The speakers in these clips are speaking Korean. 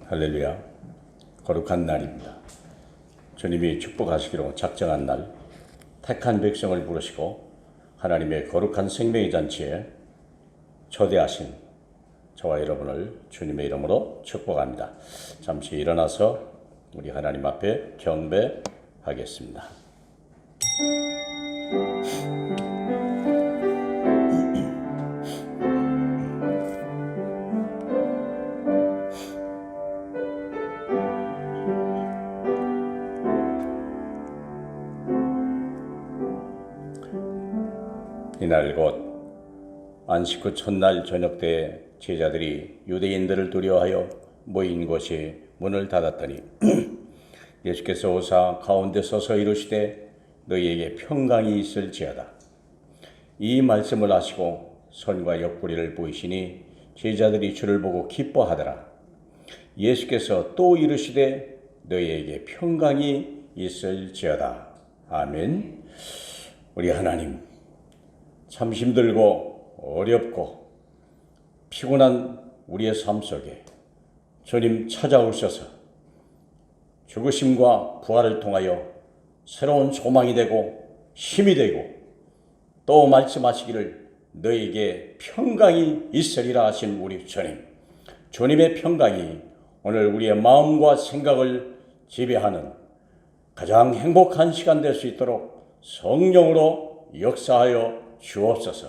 할렐루야. 거룩한 날입니다. 주님이 축복하시기로 작정한 날, 택한 백성을 부르시고 하나님의 거룩한 생명의 잔치에 초대하신 저와 여러분을 주님의 이름으로 축복합니다. 잠시 일어나서 우리 하나님 앞에 경배하겠습니다. 이날 곧 안식 후 첫날 저녁 때 제자들이 유대인들을 두려워하여 모인 곳이 문을 닫았더니 예수께서 오사 가운데 서서 이르시되 너희에게 평강이 있을지어다. 이 말씀을 하시고 손과 옆구리를 보이시니 제자들이 주를 보고 기뻐하더라. 예수께서 또 이르시되 너희에게 평강이 있을지어다. 아멘. 우리 하나님, 참 힘들고 어렵고 피곤한 우리의 삶 속에 주님 찾아오셔서 죽으심과 부활을 통하여 새로운 소망이 되고 힘이 되고 또 말씀하시기를 너에게 평강이 있으리라 하신 우리 주님, 주님의 평강이 오늘 우리의 마음과 생각을 지배하는 가장 행복한 시간 될 수 있도록 성령으로 역사하여 주옵소서.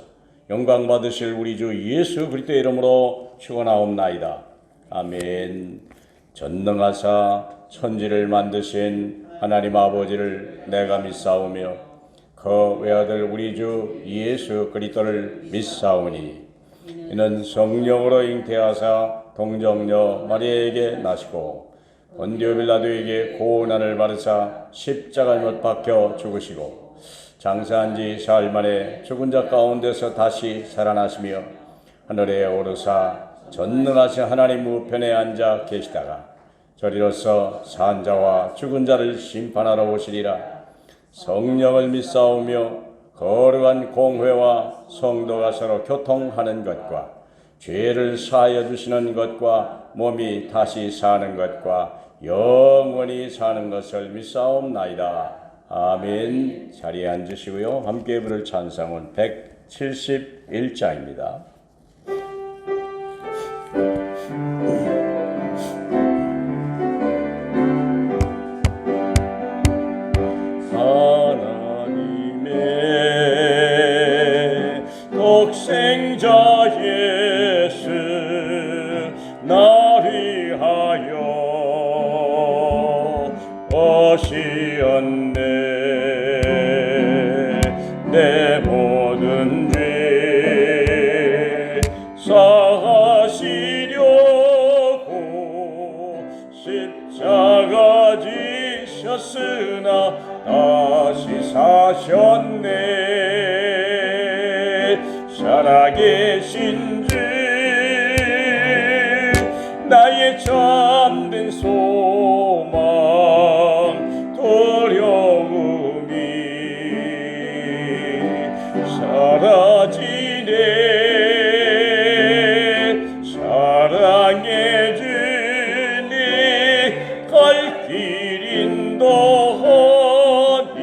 영광 받으실 우리 주 예수 그리스도의 이름으로 축원하옵나이다. 아멘. 전능하사 천지를 만드신 하나님 아버지를 내가 믿사오며 그 외아들 우리 주 예수 그리스도를 믿사오니 이는 성령으로 잉태하사 동정녀 마리아에게 나시고 본디오 빌라도에게 고난을 받으사 십자가에 못 박혀 죽으시고 장사한 지 사흘 만에 죽은 자 가운데서 다시 살아나시며 하늘에 오르사 전능하신 하나님 우편에 앉아 계시다가 저리로서 산 자와 죽은 자를 심판하러 오시리라. 성령을 믿사오며 거룩한 공회와 성도가 서로 교통하는 것과 죄를 사하여 주시는 것과 몸이 다시 사는 것과 영원히 사는 것을 믿사옵나이다. 아멘. 자리에 앉으시고요. 함께 부를 찬송은 171자입니다. 하나님의 독생자 예수 나를 위하여 오시었네. 내 모든 죄 사하시려고 십자가 지셨으나 다시 사셨네. 살아계신 주 나의 참된 소망 두려움이 사라지네. 사랑해 주니 갈 길 인도하니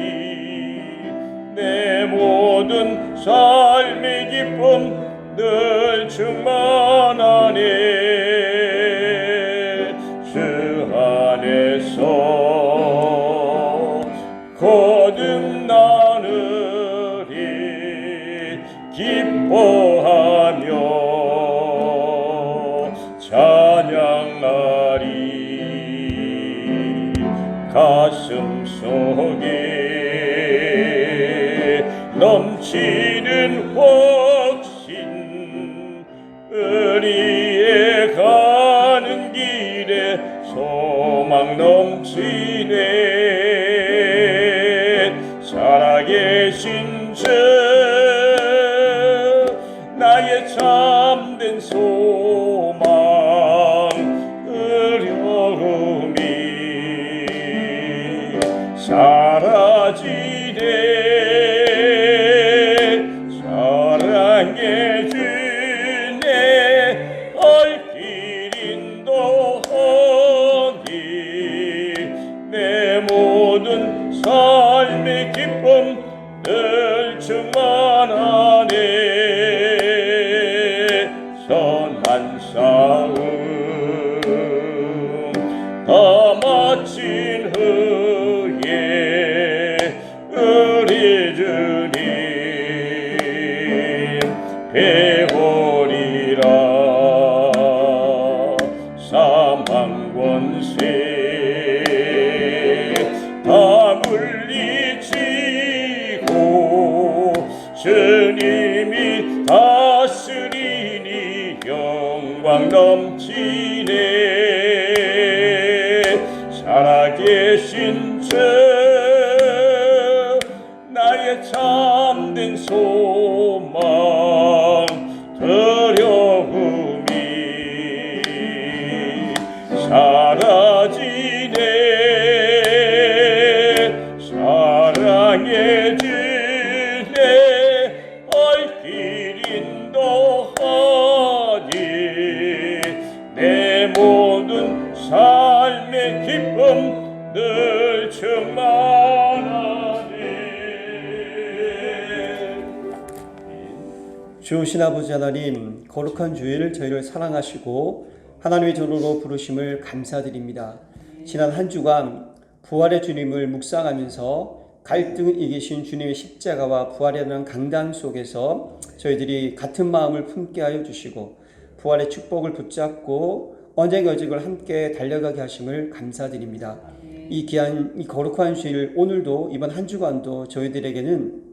내 모든 삶의 기쁨 늘 충만하네. 주 안에서 거듭나느니 기뻐하며 찬양하리. 가슴 속에 넘치는 확신 의리에 가는 길에 소망 넘치네. 살아계신 주 나의 참된 소망 두려움이 사라지네. 사랑해 주네 갈 길 인도하니 사망 권세 다 물리치고 주님이 다스리니 영광 넘치네. 살아계신 주 나의 참된 소망 두려움이 사라지네. 사랑해 주네. 얼길 인도하니 내 모든 삶의 기쁨 늘 충만하네. 주신 아버지 하나님, 거룩한 주일을 저희를 사랑하시고 하나님의 전으로 부르심을 감사드립니다. 지난 한 주간 부활의 주님을 묵상하면서 갈등을 이기신 주님의 십자가와 부활이라는 강단 속에서 저희들이 같은 마음을 품게 하여 주시고 부활의 축복을 붙잡고 언쟁 여직을 함께 달려가게 하심을 감사드립니다. 이 귀한 이 거룩한 주일 오늘도 이번 한 주간도 저희들에게는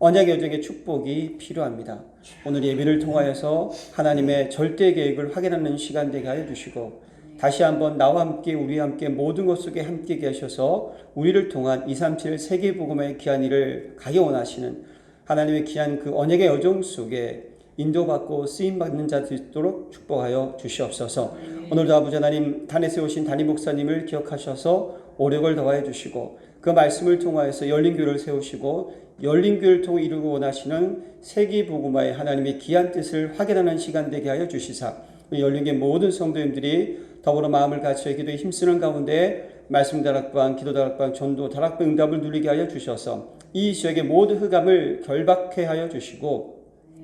언약 여정의 축복이 필요합니다. 오늘 예배를 통하여서 하나님의 절대 계획을 확인하는 시간 되게 하여 주시고 다시 한번 나와 함께 우리와 함께 모든 것 속에 함께 계셔서 우리를 통한 237 세계복음의 귀한 일을 가기 원하시는 하나님의 귀한 그 언약의 여정 속에 인도받고 쓰임받는 자 되도록 축복하여 주시옵소서. 오늘도 아버지 하나님 단에 세우신 담임 목사님을 기억하셔서 오력을 더하여 주시고 그 말씀을 통하여서 열린 교회를 세우시고 열린 교회를 통해 이루고 원하시는 세계복음화의 하나님의 귀한 뜻을 확인하는 시간 되게 하여 주시사 우리 열린 교회 모든 성도님들이 더불어 마음을 같이 기도에 힘쓰는 가운데 말씀 다락방, 기도 다락방, 전도 다락방 응답을 누리게 하여 주셔서 이 지역의 모든 흑암을 결박해 하여 주시고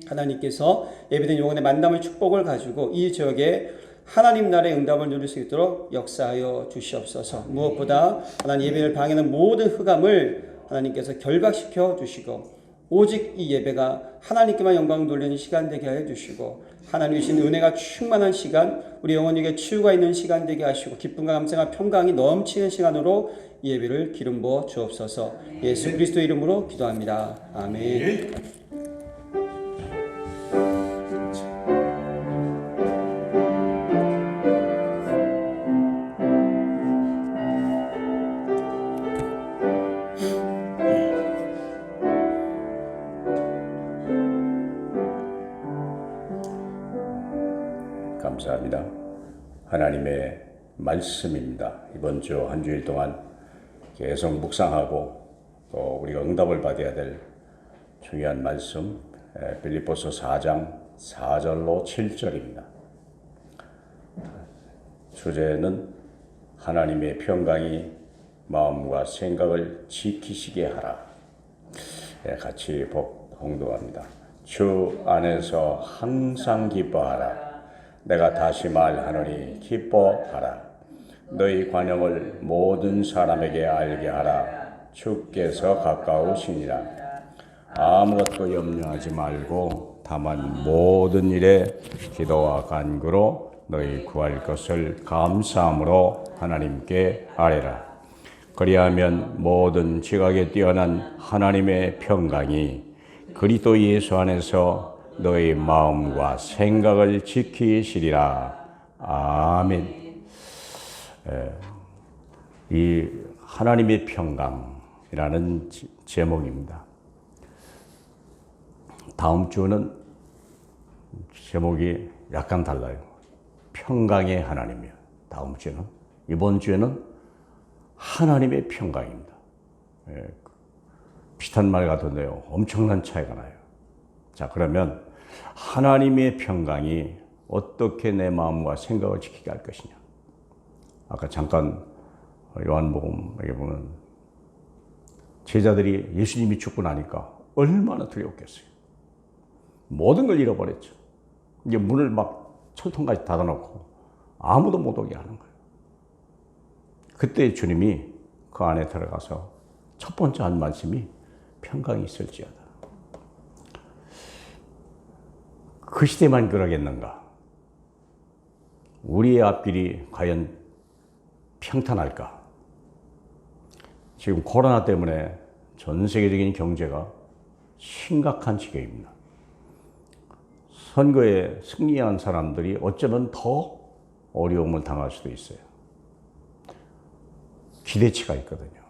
하나님께서 예배된 영혼의 만남의 축복을 가지고 이 지역에 하나님 나라의 응답을 누릴 수 있도록 역사하여 주시옵소서. 무엇보다 하나님 예배를 방해하는 모든 흑암을 하나님께서 결박시켜 주시고 오직 이 예배가 하나님께만 영광 돌리는 시간 되게 하여 주시고 하나님이 주신 은혜가 충만한 시간, 우리 영혼에게 치유가 있는 시간 되게 하시고 기쁨과 감사와 평강이 넘치는 시간으로 이 예배를 기름 부어 주옵소서. 예수 그리스도 이름으로 기도합니다. 아멘. 감사합니다. 하나님의 말씀입니다. 이번 주 한 주일 동안 계속 묵상하고 또 우리가 응답을 받아야 될 중요한 말씀 빌립보서 4장 4절로 7절입니다. 주제는 하나님의 평강이 마음과 생각을 지키시게 하라. 같이 봉독합니다. 주 안에서 항상 기뻐하라. 내가 다시 말하노니 기뻐하라. 너희 관용을 모든 사람에게 알게 하라. 주께서 가까우시니라. 아무것도 염려하지 말고 다만 모든 일에 기도와 간구로 너희 구할 것을 감사함으로 하나님께 아뢰라. 그리하면 모든 지각에 뛰어난 하나님의 평강이 그리스도 예수 안에서 너희 마음과 생각을 지키시리라. 아멘. 이 하나님의 평강이라는 제목입니다. 다음 주는 제목이 약간 달라요. 평강의 하나님이요. 다음 주에는, 이번 주에는 하나님의 평강입니다. 비슷한 말 같은데요. 엄청난 차이가 나요. 자, 그러면 하나님의 평강이 어떻게 내 마음과 생각을 지키게 할 것이냐. 아까 잠깐 요한복음에 보면 제자들이 예수님이 죽고 나니까 얼마나 두려웠겠어요. 모든 걸 잃어버렸죠. 이제 문을 막 철통까지 닫아놓고 아무도 못 오게 하는 거예요. 그때 주님이 그 안에 들어가서 첫 번째 한 말씀이 평강이 있을지어다. 그 시대만 그러겠는가? 우리의 앞길이 과연 평탄할까? 지금 코로나 때문에 전 세계적인 경제가 심각한 지경입니다. 선거에 승리한 사람들이 어쩌면 더 어려움을 당할 수도 있어요. 기대치가 있거든요.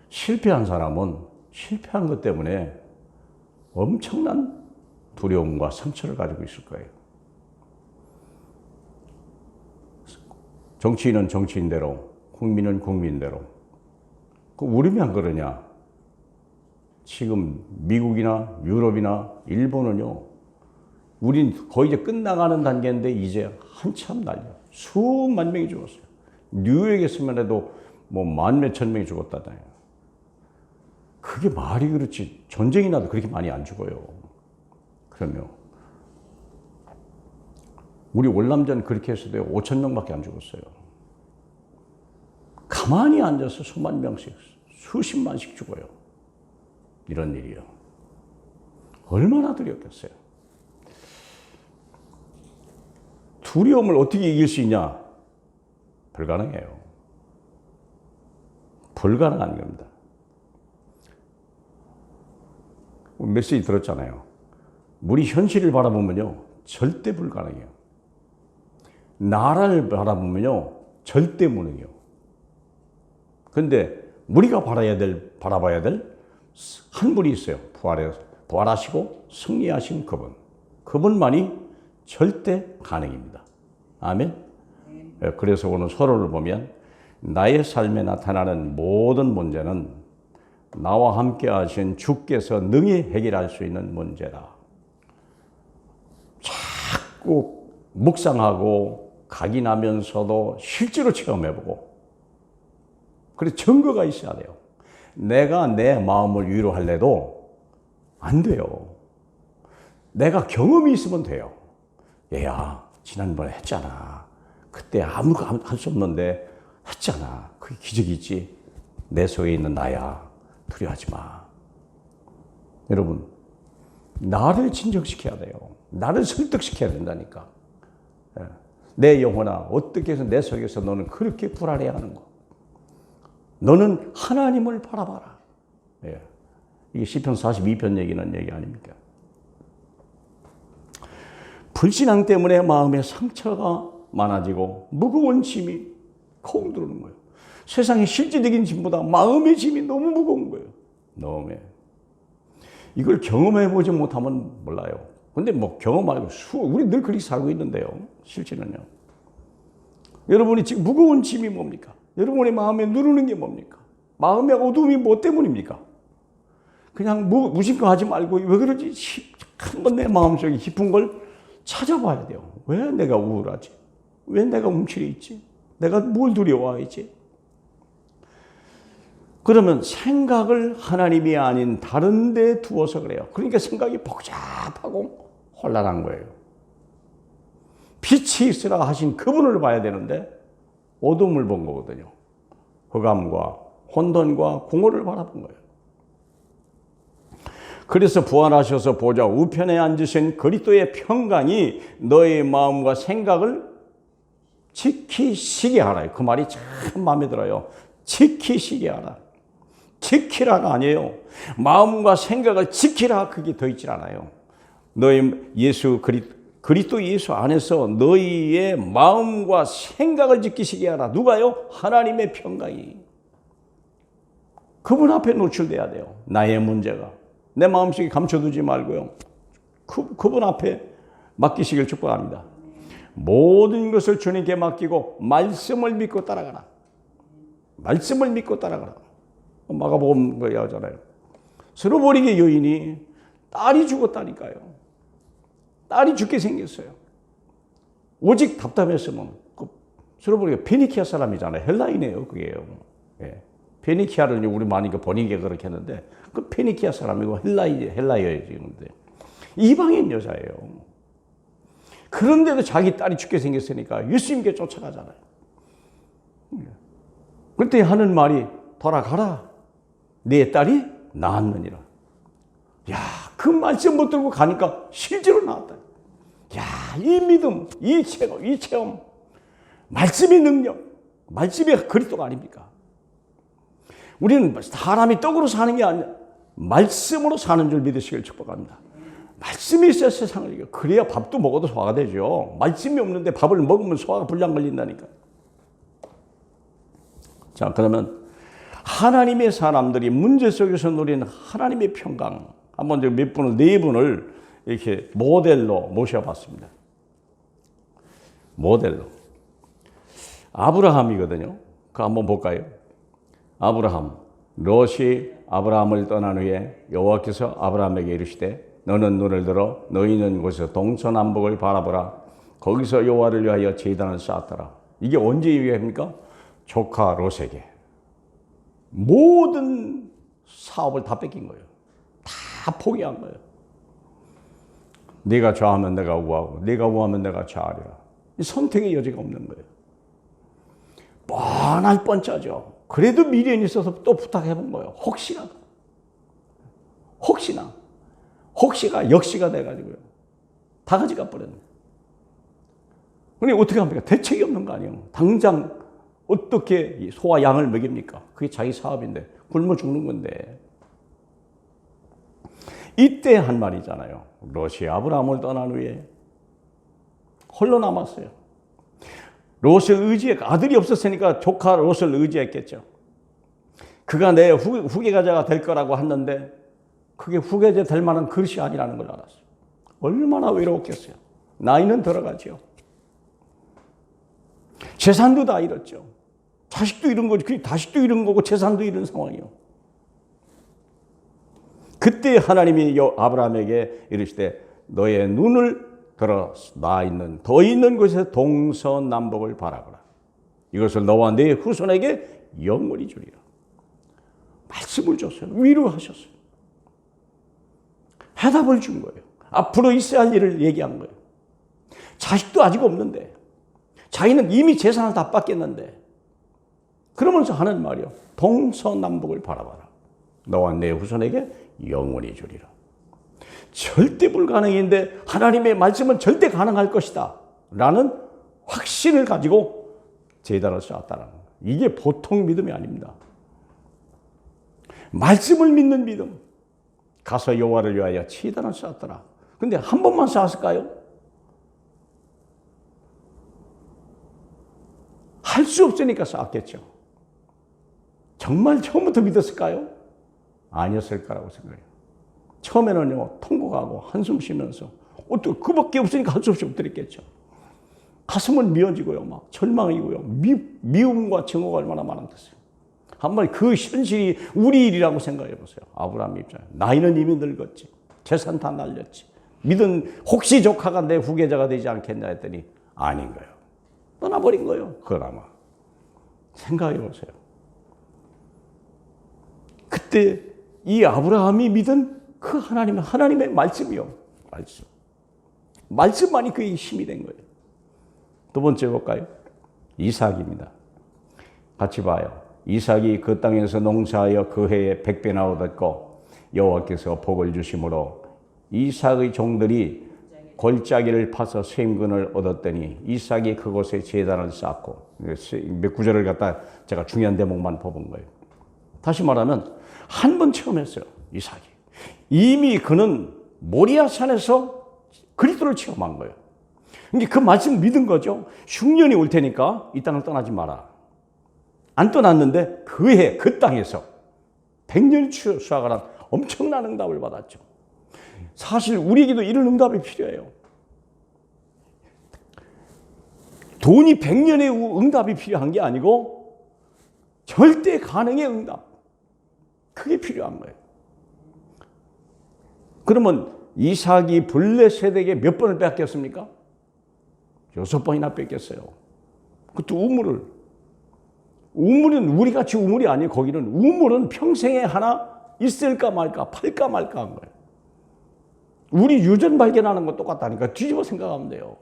실패한 사람은 실패한 것 때문에 엄청난 두려움과 상처를 가지고 있을 거예요. 정치인은 정치인대로, 국민은 국민대로. 우리만 그러냐? 지금 미국이나 유럽이나 일본은요, 우린 거의 이제 끝나가는 단계인데 이제 한참 날려. 수만 명이 죽었어요. 뉴욕에서만 해도 뭐 만 몇천 명이 죽었다잖아요. 그게 말이 그렇지. 전쟁이 나도 그렇게 많이 안 죽어요. 그러면 우리 월남전 그렇게 했어도 5천 명밖에 안 죽었어요. 가만히 앉아서 수만 명씩, 수십만씩 죽어요. 이런 일이요. 얼마나 두렵겠어요. 두려움을 어떻게 이길 수 있냐? 불가능해요. 불가능한 겁니다. 메시지 들었잖아요. 우리 현실을 바라보면요, 절대 불가능해요. 나라를 바라보면요, 절대 무능해요. 근데 우리가 바라봐야 될 한 분이 있어요. 부활하시고 승리하신 그분. 그분만이 절대 가능입니다. 아멘. 그래서 오늘 서론을 보면 나의 삶에 나타나는 모든 문제는 나와 함께 하신 주께서 능히 해결할 수 있는 문제다. 자꾸 묵상하고 각인하면서도 실제로 체험해보고, 그래서 증거가 있어야 돼요. 내가 내 마음을 위로할래도 안 돼요. 내가 경험이 있으면 돼요. 얘야, 지난번에 했잖아. 그때 아무것도 할 수 없는데 했잖아. 그게 기적이지. 내 속에 있는 나야. 두려워하지 마. 여러분, 나를 진정시켜야 돼요. 나를 설득시켜야 된다니까. 내 영혼아, 어떻게 해서 내 속에서 너는 그렇게 불안해하는 거? 너는 하나님을 바라봐라. 이게 시편 42편 얘기는 얘기 아닙니까? 불신앙 때문에 마음에 상처가 많아지고 무거운 짐이 콩 들어오는 거예요. 세상의 실질적인 짐보다 마음의 짐이 너무 무거운 거예요. 너무. 이걸 경험해보지 못하면 몰라요. 근데 뭐 경험 말고 우리 늘 그렇게 살고 있는데요. 실제는요. 여러분이 지금 무거운 짐이 뭡니까? 여러분의 마음에 누르는 게 뭡니까? 마음의 어두움이 뭐 때문입니까? 그냥 무심하지 말고 왜 그러지? 한번 내 마음속에 깊은 걸 찾아봐야 돼요. 왜 내가 우울하지? 왜 내가 움츠려 있지? 내가 뭘 두려워하지? 그러면 생각을 하나님이 아닌 다른 데 두어서 그래요. 그러니까 생각이 복잡하고 혼란한 거예요. 빛이 있으라 하신 그분을 봐야 되는데 어둠을 본 거거든요. 흑암과 혼돈과 공허를 바라본 거예요. 그래서 부활하셔서 보좌 우편에 앉으신 그리스도의 평강이 너의 마음과 생각을 지키시게 하라. 그 말이 참 마음에 들어요. 지키시게 하라. 지키라가 아니에요. 마음과 생각을 지키라, 그게 더 있질 않아요. 너의 그리스도 예수 안에서 너희의 마음과 생각을 지키시게 하라. 누가요? 하나님의 평강이. 그분 앞에 노출돼야 돼요. 나의 문제가. 내 마음속에 감춰두지 말고요. 그분 앞에 맡기시길 축복합니다. 모든 것을 주님께 맡기고 말씀을 믿고 따라가라. 말씀을 믿고 따라가라. 마가복음 거기 하잖아요. 스로보리게 여인이 딸이 죽었다니까요. 딸이 죽게 생겼어요. 오직 답답했으면 스로보리가 페니키아 사람이잖아요. 헬라인이에요, 그게요. 예. 페니키아를 우리 많이 번역에 그렇게 했는데 그 페니키아 사람이고 헬라예요 지금데 이방인 여자예요. 그런데도 자기 딸이 죽게 생겼으니까 예수님께 쫓아가잖아요. 그때 하는 말이 돌아가라. 내 딸이 나았느니라. 야, 그 말씀 붙들고 가니까 실제로 나았다. 야, 이 믿음, 이 체험, 말씀의 능력, 말씀의 그리스도가 아닙니까? 우리는 사람이 떡으로 사는 게 아니라 말씀으로 사는 줄 믿으시길 축복합니다. 말씀이 있어야 세상을 이겨. 그래야 밥도 먹어도 소화가 되죠. 말씀이 없는데 밥을 먹으면 소화가 불량 걸린다니까. 자, 그러면 하나님의 사람들이 문제 속에서 누리는 하나님의 평강. 한번 몇 분을, 네 분을 이렇게 모델로 모셔봤습니다. 모델로. 아브라함이거든요. 그거 한번 볼까요? 아브라함. 롯이 아브라함을 떠난 후에 여호와께서 아브라함에게 이르시되 너는 눈을 들어 너희 있는 곳에서 동서남북을 바라보라. 거기서 여호와를 위하여 제단을 쌓았더라. 이게 언제 얘기합니까? 조카 롯에게. 모든 사업을 다 뺏긴 거예요. 다 포기한 거예요. 네가 좌하면 내가 우하고 네가 우하면 내가 좌하리라. 이 선택의 여지가 없는 거예요. 뻔할 뻔짜죠. 그래도 미련이 있어서 또 부탁해본 거예요. 혹시가 역시가 돼가지고요. 다 가져가 버렸네. 근데 어떻게 합니까? 대책이 없는 거 아니에요. 당장 어떻게 소와 양을 먹입니까? 그게 자기 사업인데 굶어 죽는 건데. 이때 한 말이잖아요. 롯이 아브라함을 떠난 후에 홀로 남았어요. 롯을 아들이 없었으니까 조카 롯을 의지했겠죠. 그가 내 후계자가 될 거라고 했는데 그게 후계자 될 만한 그릇이 아니라는 걸 알았어요. 얼마나 외로웠겠어요. 나이는 들어가죠. 재산도 다 잃었죠. 자식도 잃은 거죠. 자식도 잃은 거고 재산도 잃은 상황이요. 그때 하나님이 아브라함에게 이르시되 너의 눈을 들어 더 있는 곳에 동서남북을 바라보라. 이것을 너와 네 후손에게 영원히 주리라. 말씀을 줬어요. 위로하셨어요. 해답을 준 거예요. 앞으로 있어야 할 일을 얘기한 거예요. 자식도 아직 없는데 자기는 이미 재산을 다 뺏겼는데 그러면서 하는 말이요. 동서남북을 바라봐라. 너와 내 후손에게 영원히 주리라. 절대 불가능인데 하나님의 말씀은 절대 가능할 것이다 라는 확신을 가지고 제단을 쌓았다는 거예요. 이게 보통 믿음이 아닙니다. 말씀을 믿는 믿음. 가서 여호와를 위하여 제단을 쌓았더라. 근데 한 번만 쌓았을까요? 할 수 없으니까 쌓았겠죠. 정말 처음부터 믿었을까요? 아니었을 거라고 생각해요. 처음에는요, 통곡하고 한숨 쉬면서, 어떻게, 그밖에 없으니까 할 수 없이 엎드렸겠죠. 가슴은 미어지고요, 막 절망이고요, 미움과 증오가 얼마나 많았겠어요. 한번 그 현실이 우리 일이라고 생각해 보세요. 아브라함 입장에. 나이는 이미 늙었지. 재산 다 날렸지. 믿은 혹시 조카가 내 후계자가 되지 않겠냐 했더니 아닌 거예요. 떠나버린 거예요. 그걸 아마. 생각해 보세요. 그때 이 아브라함이 믿은 그 하나님의 말씀이요. 말씀만이 그의 힘이 된 거예요. 두 번째 볼까요? 이삭입니다. 같이 봐요. 이삭이 그 땅에서 농사하여 그 해에 100배나 얻었고 여호와께서 복을 주심으로 이삭의 종들이 골짜기를 파서 샘근을 얻었더니 이삭이 그곳에 제단을 쌓고 몇 구절을 갖다 제가 중요한 대목만 뽑은 거예요. 다시 말하면 한 번 체험했어요. 이삭이. 이미 그는 모리아산에서 그리스도를 체험한 거예요. 그러니까 그 말씀 믿은 거죠. 흉년이 올 테니까 이 땅을 떠나지 마라. 안 떠났는데 그 해 그 땅에서 100년 수확을 한 엄청난 응답을 받았죠. 사실 우리에게도 이런 응답이 필요해요. 돈이 100년의 응답이 필요한 게 아니고 절대 가능의 응답. 그게 필요한 거예요. 그러면 이삭이 블레셋에게 몇 번을 뺏겼습니까? 6번이나 뺏겼어요. 그것도 우물은 우리같이 우물이 아니에요. 거기는 우물은 평생에 하나 있을까 말까, 팔까 말까 한 거예요. 우리 유전 발견하는 거 똑같다니까. 뒤집어 생각하면 돼요.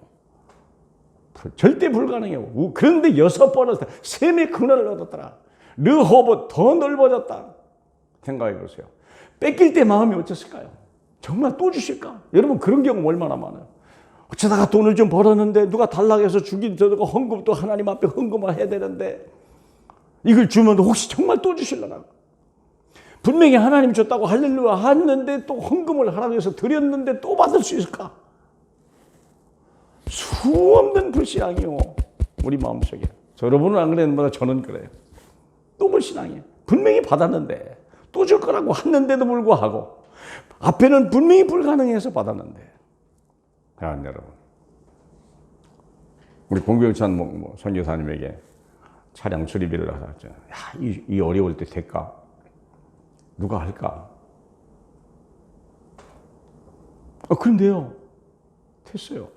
절대 불가능해요. 그런데 6번을 셈의 근원을 얻었더라. 르호봇 더 넓어졌다. 생각해 보세요. 뺏길 때 마음이 어땠을까요? 정말 또 주실까? 여러분 그런 경우 얼마나 많아요. 어쩌다가 돈을 좀 벌었는데 누가 달라고 해서 주긴 저거 헌금도 하나님 앞에 헌금을 해야 되는데 이걸 주면 혹시 정말 또 주실려나? 분명히 하나님 줬다고 할렐루야 했는데 또 헌금을 하라고 해서 드렸는데 또 받을 수 있을까? 수없는 불신앙이요. 우리 마음속에. 여러분은 안 그랬는데 저는 그래요. 또 불신앙이에요. 분명히 받았는데 또 줄 거라고 했는데도 불구하고 앞에는 분명히 불가능해서 받았는데. 여러분, 우리 공병찬 선교사님에게 차량 수리비를 하자. 이 어려울 때 될까? 누가 할까? 그런데요, 됐어요.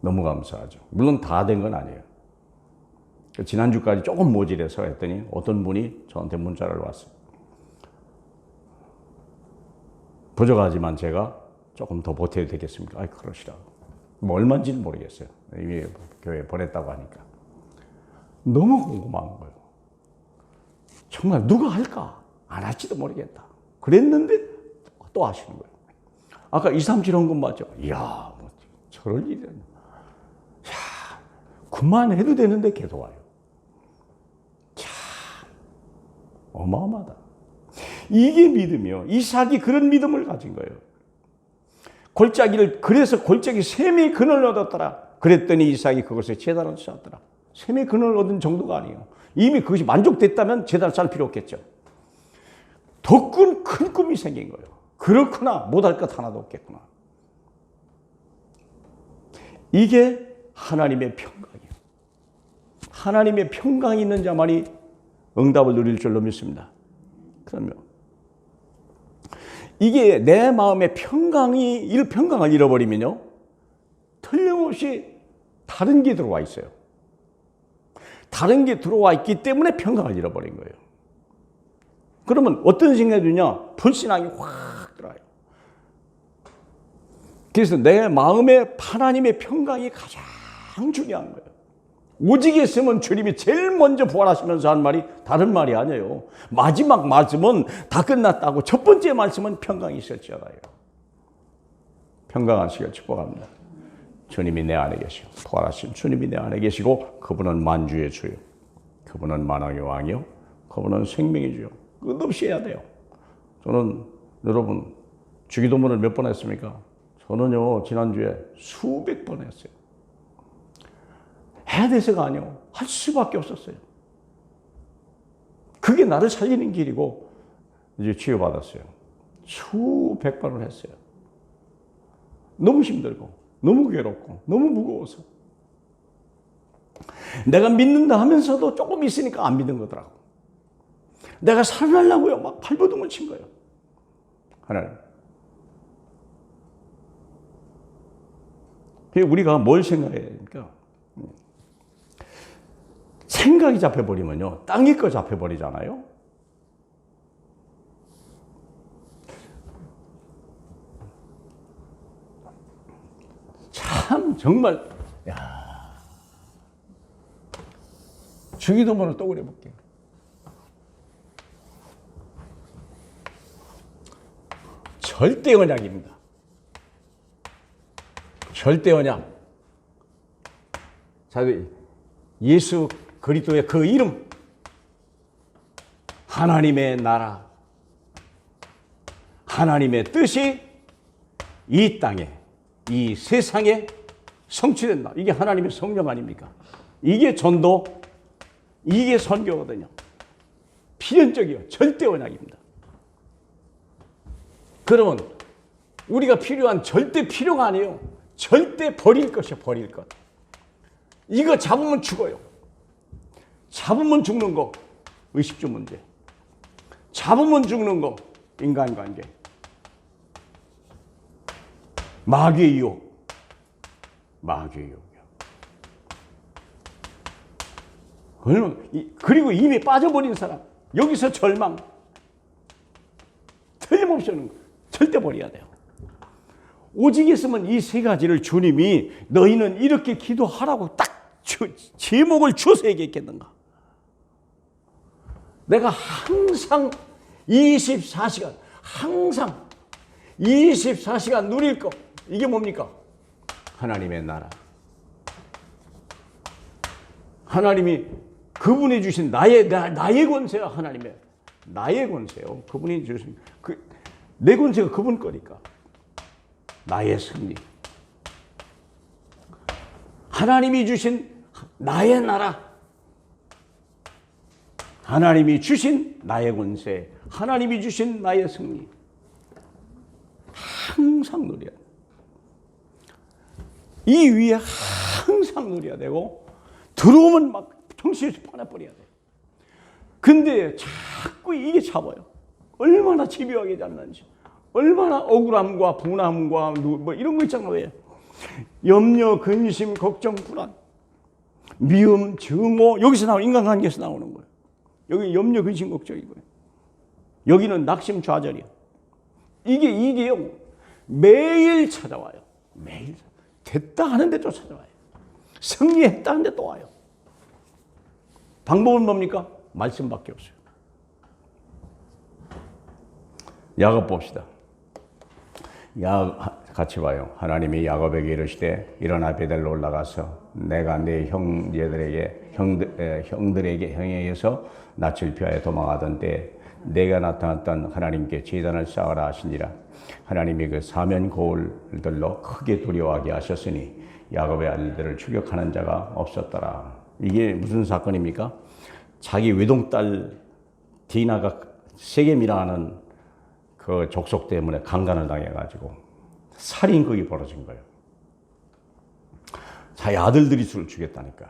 너무 감사하죠. 물론 다 된 건 아니에요. 지난주까지 조금 모질해서 했더니 어떤 분이 저한테 문자를 왔어요. 부족하지만 제가 조금 더 보태도 되겠습니까? 그러시라고. 뭐 얼마인지는 모르겠어요. 이미 교회에 보냈다고 하니까. 너무 궁금한 거예요. 정말 누가 할까? 안 할지도 모르겠다. 그랬는데 또 하시는 거예요. 아까 237 헌금 맞죠? 이야, 뭐 저럴 일이. 야, 그만해도 되는데 계속 와요. 참, 어마어마하다. 이게 믿음이요. 이삭이 그런 믿음을 가진 거예요. 골짜기를, 그래서 골짜기 샘의 근을 얻었더라. 그랬더니 이삭이 그것에 제단을 쌓았더라. 샘의 근을 얻은 정도가 아니에요. 이미 그것이 만족됐다면 제단을 쌓을 필요 없겠죠. 더 큰 꿈이 생긴 거예요. 그렇구나. 못할 것 하나도 없겠구나. 이게 하나님의 평강이에요. 하나님의 평강이 있는 자만이 응답을 누릴 줄로 믿습니다. 그러면 이게 내 마음의 평강을 잃어버리면요, 틀림없이 다른 게 들어와 있어요. 다른 게 들어와 있기 때문에 평강을 잃어버린 거예요. 그러면 어떤 생각이 드냐? 불신앙이 확 들어와요. 그래서 내 마음에 하나님의 평강이 가장 중요한 거예요. 오직 있으면 주님이 제일 먼저 부활하시면서 한 말이 다른 말이 아니에요. 마지막 말씀은 다 끝났다고. 첫 번째 말씀은 평강이 있었잖아요. 평강하시길 축복합니다. 주님이 내 안에 계시고, 부활하신 주님이 내 안에 계시고, 그분은 만주의 주요, 그분은 만왕의 왕이요, 그분은 생명의 주요. 끝없이 해야 돼요. 저는 여러분 주기도문을 몇 번 했습니까? 저는요, 지난주에 수백 번 했어요. 해야 돼서가 아니요, 할 수밖에 없었어요. 그게 나를 살리는 길이고 이제 치유받았어요. 수백 번을 했어요. 너무 힘들고 너무 괴롭고 너무 무거워서 내가 믿는다 하면서도 조금 있으니까 안 믿는 거더라고. 내가 살아나려고요 막 발버둥을 친 거예요. 하나님, 우리가 뭘 생각해야 됩니까? 생각이 잡혀버리면요, 땅이 거 잡혀버리잖아요. 참 정말, 야, 주기도문을 또 그려볼게요. 절대 언약입니다. 절대 언약. 자, 예수 그리스도의 그 이름, 하나님의 나라, 하나님의 뜻이 이 땅에, 이 세상에 성취된다. 이게 하나님의 성령 아닙니까? 이게 전도, 이게 선교거든요. 필연적이요. 절대 언약입니다. 그러면 우리가 필요한 절대 필요가 아니에요. 절대 버릴 것이요. 버릴 것. 이거 잡으면 죽어요. 잡으면 죽는 거, 의식주 문제. 잡으면 죽는 거, 인간관계. 마귀의 유혹. 마귀의 유혹이요. 그리고 이미 빠져버린 사람, 여기서 절망. 틀림없이 하는 거. 절대 버려야 돼요. 오직 있으면 이 세 가지를 주님이 너희는 이렇게 기도하라고 딱 제목을 주어서 얘기했겠는가. 내가 항상 24시간, 항상 24시간 누릴 거. 이게 뭡니까? 하나님의 나라. 하나님이 그분이 주신 나의 권세야. 하나님의 나의 권세요. 그분이 주신 내 권세가 그분 거니까. 나의 승리. 하나님이 주신 나의 나라. 하나님이 주신 나의 권세. 하나님이 주신 나의 승리. 항상 누려야 돼. 이 위에 항상 누려야 되고 들어오면 막 정신없이 파내버려야 돼. 근데 자꾸 이게 잡아요. 얼마나 집요하게 잡는지. 얼마나 억울함과 분함과 뭐 이런 거 있잖아요. 왜? 염려, 근심, 걱정, 불안, 미움, 증오. 여기서 나오는 인간관계에서 나오는 거예요. 여기 염려, 근심, 걱정이고요. 여기는 낙심, 좌절이야. 이게요. 매일 찾아와요. 매일. 됐다 하는데 또 찾아와요. 승리했다 하는데 또 와요. 방법은 뭡니까? 말씀밖에 없어요. 야곱 봅시다. 같이 봐요. 하나님이 야곱에게 이르시되 일어나 베델로 올라가서 내가 내 형들에게 형에게서 낯을 피하여 도망하던 때 내가 나타났던 하나님께 제단을 쌓으라 하시니라. 하나님이 그 사면 거울들로 크게 두려워하게 하셨으니 야곱의 아들들을 추격하는 자가 없었더라. 이게 무슨 사건입니까? 자기 외동딸 디나가 세겜이라는 그 족속 때문에 강간을 당해가지고 살인극이 벌어진 거예요. 자기 아들들이 수를 죽였다니까.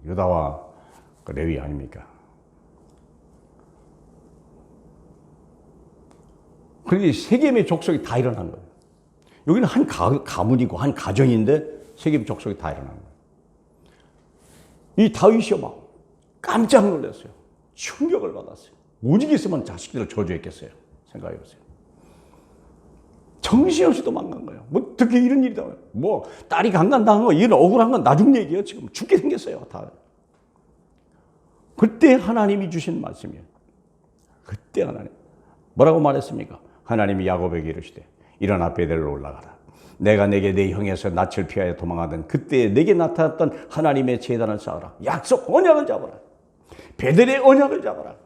유다와 그 레위 아닙니까? 그런데 세겜의 족속이 다 일어난 거예요. 여기는 한 가문이고 한 가정인데 세겜 족속이 다 일어난 거예요. 이 다윗이 막 깜짝 놀랐어요. 충격을 받았어요. 오직 있으면 자식들을 저주했겠어요. 생각해보세요. 정신없이 도망간 거예요. 뭐 어떻게 이런 일이 나와요. 뭐 딸이 강간당한 거 이런 억울한 건 나중 얘기예요. 지금 죽게 생겼어요. 다. 그때 하나님이 주신 말씀이에요. 그때 하나님 뭐라고 말했습니까? 하나님이 야곱에게 이르시되 일어나 베델로 올라가라. 내가 내게 내 형에서 낯을 피하여 도망하던 그때 내게 나타났던 하나님의 제단을 쌓아라. 약속 언약을 잡아라. 베델의 언약을 잡아라.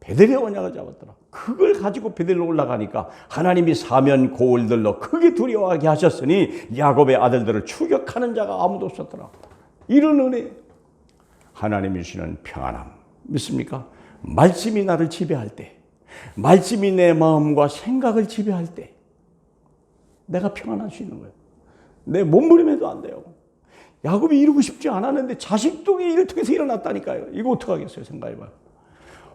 베델의 언약을 잡았더라. 그걸 가지고 베델로 올라가니까 하나님이 사면 고울들로 크게 두려워하게 하셨으니 야곱의 아들들을 추격하는 자가 아무도 없었더라. 이런 은혜. 하나님이 주시는 평안함 믿습니까? 말씀이 나를 지배할 때, 말씀이 내 마음과 생각을 지배할 때 내가 평안할 수 있는 거예요. 내 몸부림해도 안 돼요. 야곱이 이루고 싶지 않았는데 자식도 이를 통해서 일어났다니까요. 이거 어떡하겠어요? 생각해봐요.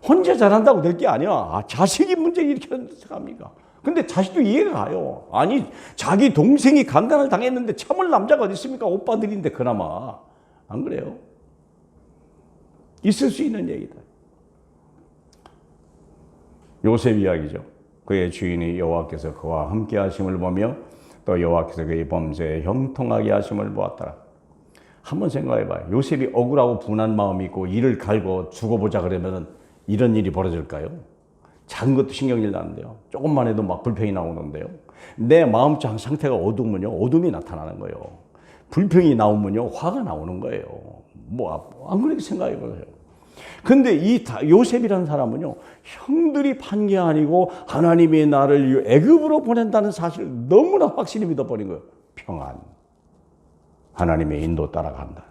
혼자 잘한다고 될 게 아니야. 자식이 문제 일으켰는데 생각합니까? 근데 자식도 이해가 가요. 아니 자기 동생이 강간을 당했는데 참을 남자가 어디 있습니까? 오빠들인데 그나마. 안 그래요? 있을 수 있는 얘기다. 요셉 이야기죠. 그의 주인이 여호와께서 그와 함께 하심을 보며 또 여호와께서 그의 범죄에 형통하게 하심을 보았더라. 한번 생각해봐요. 요셉이 억울하고 분한 마음이 있고 이를 갈고 죽어보자 그러면은 이런 일이 벌어질까요? 작은 것도 신경질 나는데요. 조금만 해도 막 불평이 나오는데요. 내 마음 상태가 어두우면요. 어둠이 나타나는 거예요. 불평이 나오면요. 화가 나오는 거예요. 뭐, 안 그렇게 생각해 보세요. 근데 이 요셉이라는 사람은요. 형들이 판 게 아니고 하나님이 나를 애굽으로 보낸다는 사실을 너무나 확실히 믿어버린 거예요. 평안. 하나님의 인도 따라간다.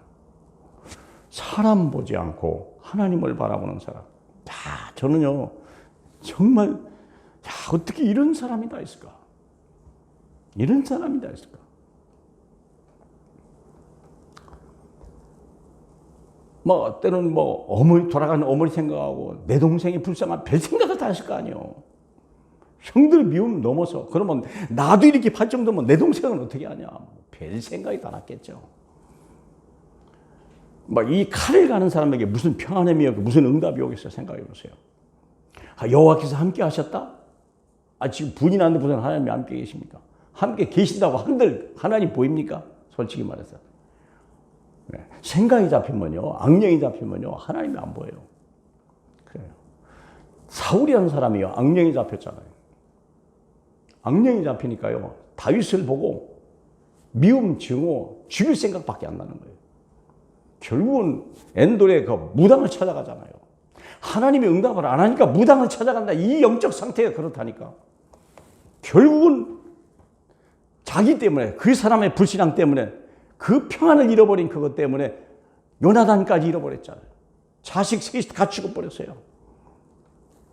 사람 보지 않고 하나님을 바라보는 사람. 저는요, 정말, 어떻게 이런 사람이 다 있을까? 이런 사람이 다 있을까? 때로는 돌아가는 어머니 생각하고, 내 동생이 불쌍한 별 생각을 다 했을 거 아니에요. 형들 미움 넘어서, 그러면 나도 이렇게 할 정도면 내 동생은 어떻게 하냐? 별 생각이 다 났겠죠. 이 칼을 가는 사람에게 무슨 평안함이 오고 무슨 응답이 오겠어요? 생각해 보세요. 여호와께서 함께 하셨다? 지금 분이 났는데 무슨 하나님이 함께 계십니까? 함께 계신다고 한들 하나님 보입니까? 솔직히 말해서. 생각이 잡히면요, 악령이 잡히면요, 하나님이 안 보여요. 그래요. 사울이라는 사람이요, 악령이 잡혔잖아요. 악령이 잡히니까요, 다윗을 보고 미움, 증오, 죽일 생각밖에 안 나는 거예요. 결국은 엔돌의 그 무당을 찾아가잖아요. 하나님이 응답을 안 하니까 무당을 찾아간다. 이 영적 상태가 그렇다니까. 결국은 자기 때문에, 그 사람의 불신앙 때문에, 그 평안을 잃어버린 그것 때문에 요나단까지 잃어버렸잖아요. 자식 셋이 다 죽어버렸어요.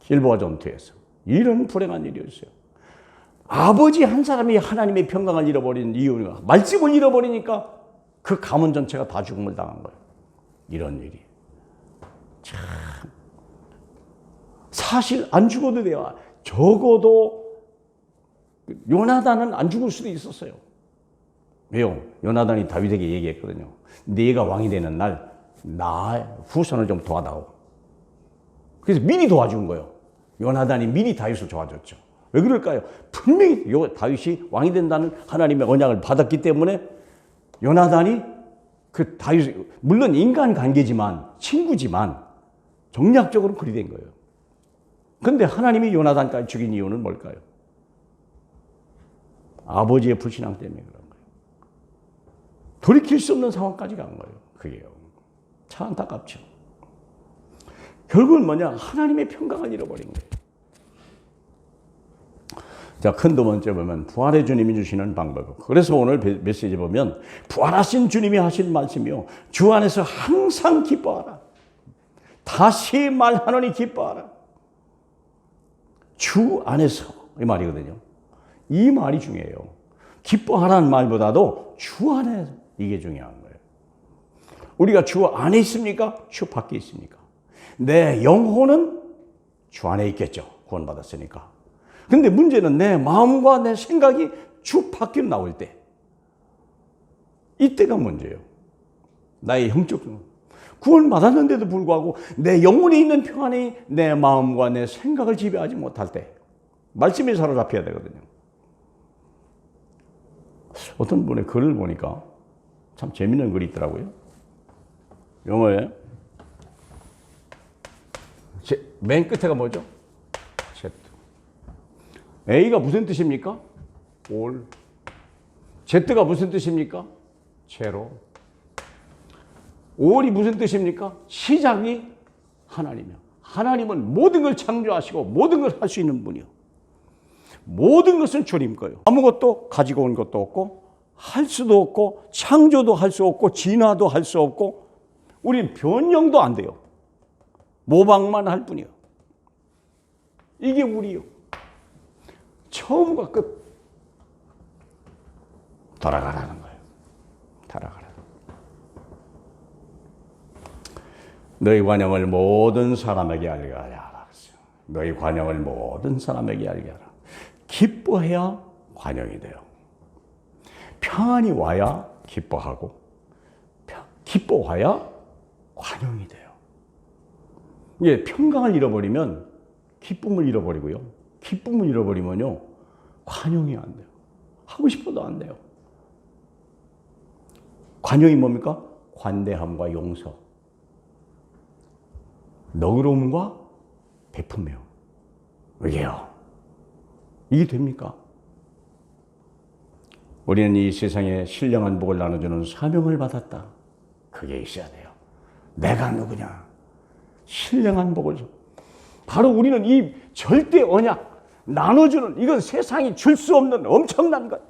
길보아 전투에서. 이런 불행한 일이었어요. 아버지 한 사람이 하나님의 평강을 잃어버린 이유가, 말씀을 잃어버리니까 그 가문 전체가 다 죽음을 당한 거예요. 이런 일이. 참. 사실 안 죽어도 돼요. 적어도 요나단은 안 죽을 수도 있었어요. 왜요? 요나단이 다윗에게 얘기했거든요. 네가 왕이 되는 날, 나 후손을 좀 도와다오. 그래서 미리 도와준 거예요. 요나단이 미리 다윗을 도와줬죠. 왜 그럴까요? 분명히 다윗이 왕이 된다는 하나님의 언약을 받았기 때문에 요나단이 그 다윗, 물론 인간 관계지만, 친구지만, 정략적으로 그리 된 거예요. 근데 하나님이 요나단까지 죽인 이유는 뭘까요? 아버지의 불신앙 때문에 그런 거예요. 돌이킬 수 없는 상황까지 간 거예요. 그게요. 참 안타깝죠. 결국은 뭐냐? 하나님의 평강을 잃어버린 거예요. 자, 큰 두 번째 보면 부활의 주님이 주시는 방법. 그래서 오늘 메시지 보면 부활하신 주님이 하신 말씀이요. 주 안에서 항상 기뻐하라. 다시 말하노니 기뻐하라. 주 안에서 이 말이거든요. 이 말이 중요해요. 기뻐하라는 말보다도 주 안에 이게 중요한 거예요. 우리가 주 안에 있습니까? 주 밖에 있습니까? 내 영혼은 주 안에 있겠죠. 구원받았으니까. 근데 문제는 내 마음과 내 생각이 주 밖으로 나올 때, 이때가 문제예요. 나의 영적 구원받았는데도 불구하고 내 영혼에 있는 평안이 내 마음과 내 생각을 지배하지 못할 때 말씀에 사로잡혀야 되거든요. 어떤 분의 글을 보니까 참 재밌는 글이 있더라고요. 영어에 맨 끝에가 뭐죠? A가 무슨 뜻입니까? all. Z가 무슨 뜻입니까? 제로. all이 무슨 뜻입니까? 시작이 하나님이요. 하나님은 모든 걸 창조하시고 모든 걸 할 수 있는 분이요. 모든 것은 주님 거예요. 아무것도 가지고 온 것도 없고 할 수도 없고 창조도 할 수 없고 진화도 할 수 없고 우리는 변형도 안 돼요. 모방만 할 뿐이요. 이게 우리요. 처음과 끝 돌아가라는 거예요. 돌아가라. 너희 관용을 모든 사람에게 알게 하라. 너희 관용을 모든 사람에게 알게 하라. 기뻐해야 관용이 돼요. 평안이 와야 기뻐하고 기뻐와야 관용이 돼요. 이게 평강을 잃어버리면 기쁨을 잃어버리고요. 기쁨을 잃어버리면요, 관용이 안 돼요. 하고 싶어도 안 돼요. 관용이 뭡니까? 관대함과 용서, 너그러움과 베품이요. 이게요. 이게 됩니까? 우리는 이 세상에 신령한 복을 나눠주는 사명을 받았다. 그게 있어야 돼요. 내가 누구냐? 신령한 복을 줘. 바로 우리는 이 절대 언약, 나눠주는, 이건 세상이 줄 수 없는 엄청난 것,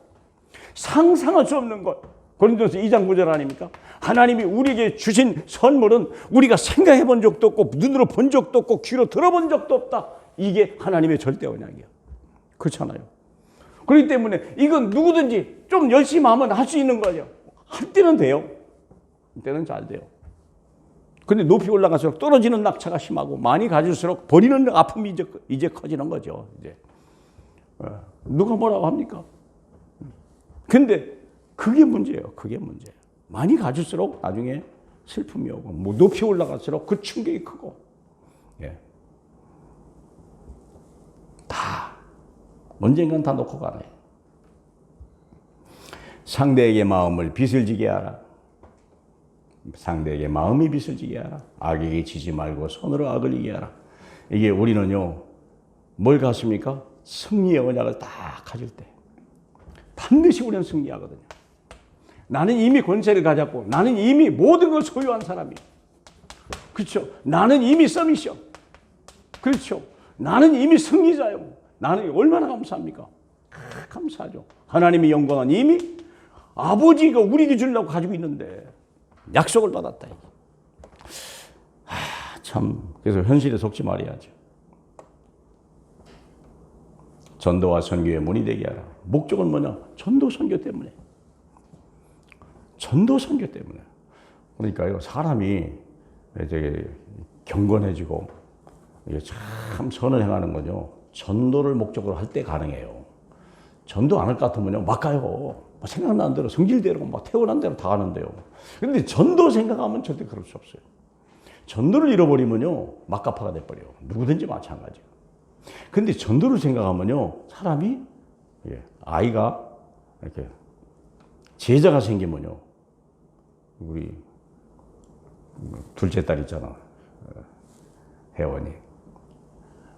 상상할 수 없는 것. 고린도서 2장 9절 아닙니까? 하나님이 우리에게 주신 선물은 우리가 생각해 본 적도 없고 눈으로 본 적도 없고 귀로 들어본 적도 없다. 이게 하나님의 절대 언약이야. 그렇잖아요. 그렇기 때문에 이건 누구든지 좀 열심히 하면 할 수 있는 거죠. 할 때는 돼요. 할 때는 잘 돼요. 근데 높이 올라갈수록 떨어지는 낙차가 심하고 많이 가질수록 버리는 아픔이 이제 커지는 거죠. 이제 누가 뭐라고 합니까? 근데 그게 문제예요. 그게 문제예요. 많이 가질수록 나중에 슬픔이 오고, 뭐 높이 올라갈수록 그 충격이 크고, 예. 다 언젠간 다 놓고 가네. 상대에게 마음을 빚을 지게 하라. 상대에게 마음이 빚을 지게 하라. 악에게 지지 말고 손으로 악을 이기게 하라. 이게 우리는요, 뭘 갖습니까? 승리의 언약을 딱 가질 때 반드시 우리는 승리하거든요. 나는 이미 권세를 가졌고 나는 이미 모든 걸 소유한 사람이에요. 그렇죠? 나는 이미 서밋이요. 그렇죠? 나는 이미 승리자요. 나는 얼마나 감사합니까? 감사하죠. 하나님의 영광은 이미 아버지가 우리에게 주려고 가지고 있는데 약속을 받았다. 참 그래서 현실에 속지 말아야죠. 전도와 선교의 문이 되게 하라. 목적은 뭐냐? 전도 선교 때문에. 전도 선교 때문에. 그러니까요, 사람이 되게 경건해지고 참 선을 행하는 거죠. 전도를 목적으로 할 때 가능해요. 전도 안 할 것 같으면요, 막 가요. 생각나는 대로, 성질대로, 막 태어난 대로 다 가는데요. 근데 전도 생각하면 절대 그럴 수 없어요. 전도를 잃어버리면요, 막가파가 돼버려요. 누구든지 마찬가지예요. 근데 전도를 생각하면요, 사람이, 아이가, 이렇게, 제자가 생기면요, 우리, 둘째 딸 있잖아. 혜원이.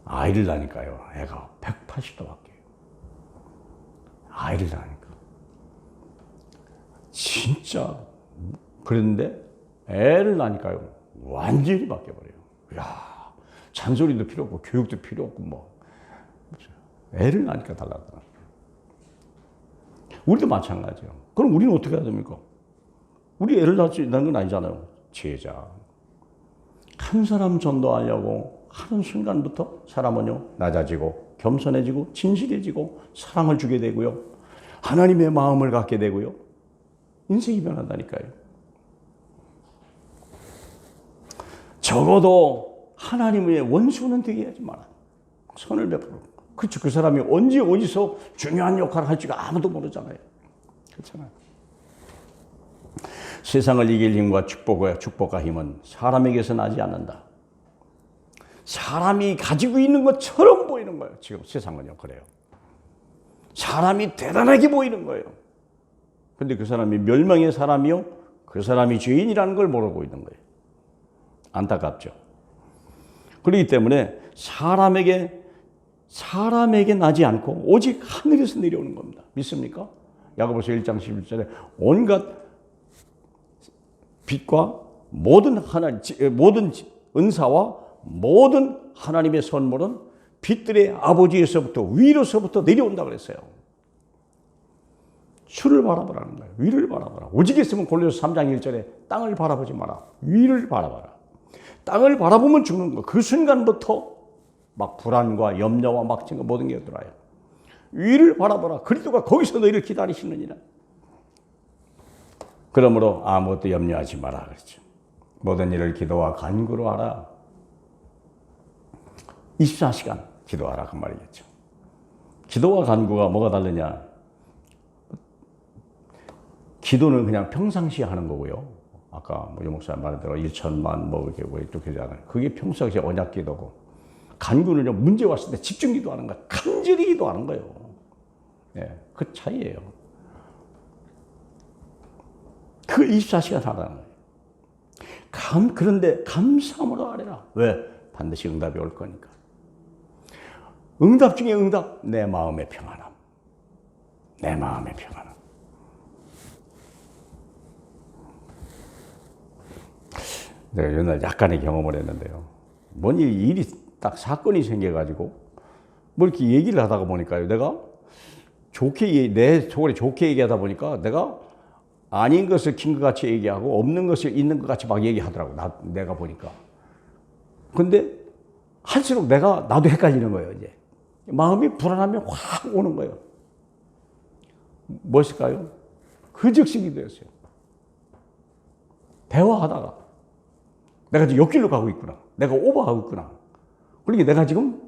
아이를 낳으니까요, 애가 180도 바뀌어요. 아이를 낳으니까. 진짜. 그랬는데, 애를 낳으니까요, 완전히 바뀌어버려요. 이야, 잔소리도 필요 없고, 교육도 필요 없고, 뭐. 애를 낳으니까 달라더라. 우리도 마찬가지예요. 그럼 우리는 어떻게 해야 됩니까? 우리 애를 낳는 건 아니잖아요. 제자. 한 사람 전도하려고 하는 순간부터 사람은요, 낮아지고, 겸손해지고, 진실해지고, 사랑을 주게 되고요. 하나님의 마음을 갖게 되고요. 인생이 변한다니까요. 적어도 하나님의 원수는 되게 하지 마라. 선을 베풀어. 그렇죠. 그 사람이 언제 어디서 중요한 역할을 할지가 아무도 모르잖아요. 그렇잖아요. 세상을 이길 힘과 축복과 힘은 사람에게서 나지 않는다. 사람이 가지고 있는 것처럼 보이는 거예요. 지금 세상은요, 그래요. 사람이 대단하게 보이는 거예요. 근데 그 사람이 멸망의 사람이요, 그 사람이 죄인이라는 걸 모르고 있는 거예요. 안타깝죠. 그렇기 때문에 사람에게 나지 않고 오직 하늘에서 내려오는 겁니다. 믿습니까? 야고보서 1장 11절에 온갖 빛과 모든 은사와 모든 하나님의 선물은 빛들의 아버지에서부터 위로서부터 내려온다 그랬어요. 주를 바라보라는 거예요. 위를 바라보라. 오직 있으면 골로새 3장 1절에 땅을 바라보지 마라. 위를 바라봐라. 땅을 바라보면 죽는 거. 그 순간부터 막 불안과 염려와 막진과 모든 게 들어와요. 위를 바라보라. 그리스도가 거기서 너희를 기다리시느니라. 그러므로 아무것도 염려하지 마라 그랬죠. 모든 일을 기도와 간구로 하라. 24시간 기도하라 그 말이겠죠. 기도와 간구가 뭐가 다르냐? 기도는 그냥 평상시에 하는 거고요. 아까 뭐 목사님 말한 대로 1천만 뭐 이렇게 하잖아요. 그게 평상시에 언약 기도고, 간구는요, 문제 왔을 때 집중 기도하는 거예요. 간절히 기도하는 거예요. 그 차이예요. 그 24시간 하라는 거예요. 그런데 감사함으로 하래라. 왜? 반드시 응답이 올 거니까. 응답 중에 응답. 내 마음의 평안함. 내 마음의 평안함. 내가 옛날 약간의 경험을 했는데요. 뭔 일이 딱 사건이 생겨가지고 뭐 이렇게 얘기를 하다가 보니까요. 내가 내 속으로 좋게 얘기하다 보니까 내가 아닌 것을 긴 것 같이 얘기하고 없는 것을 있는 것 같이 막 얘기하더라고. 내가 보니까. 근데 할수록 나도 헷갈리는 거예요. 이제 마음이 불안하면 확 오는 거예요. 무엇일까요? 그 즉시 기도였어요. 대화하다가 내가 지금 옆길로 가고 있구나. 내가 오버하고 있구나. 그러니까 내가 지금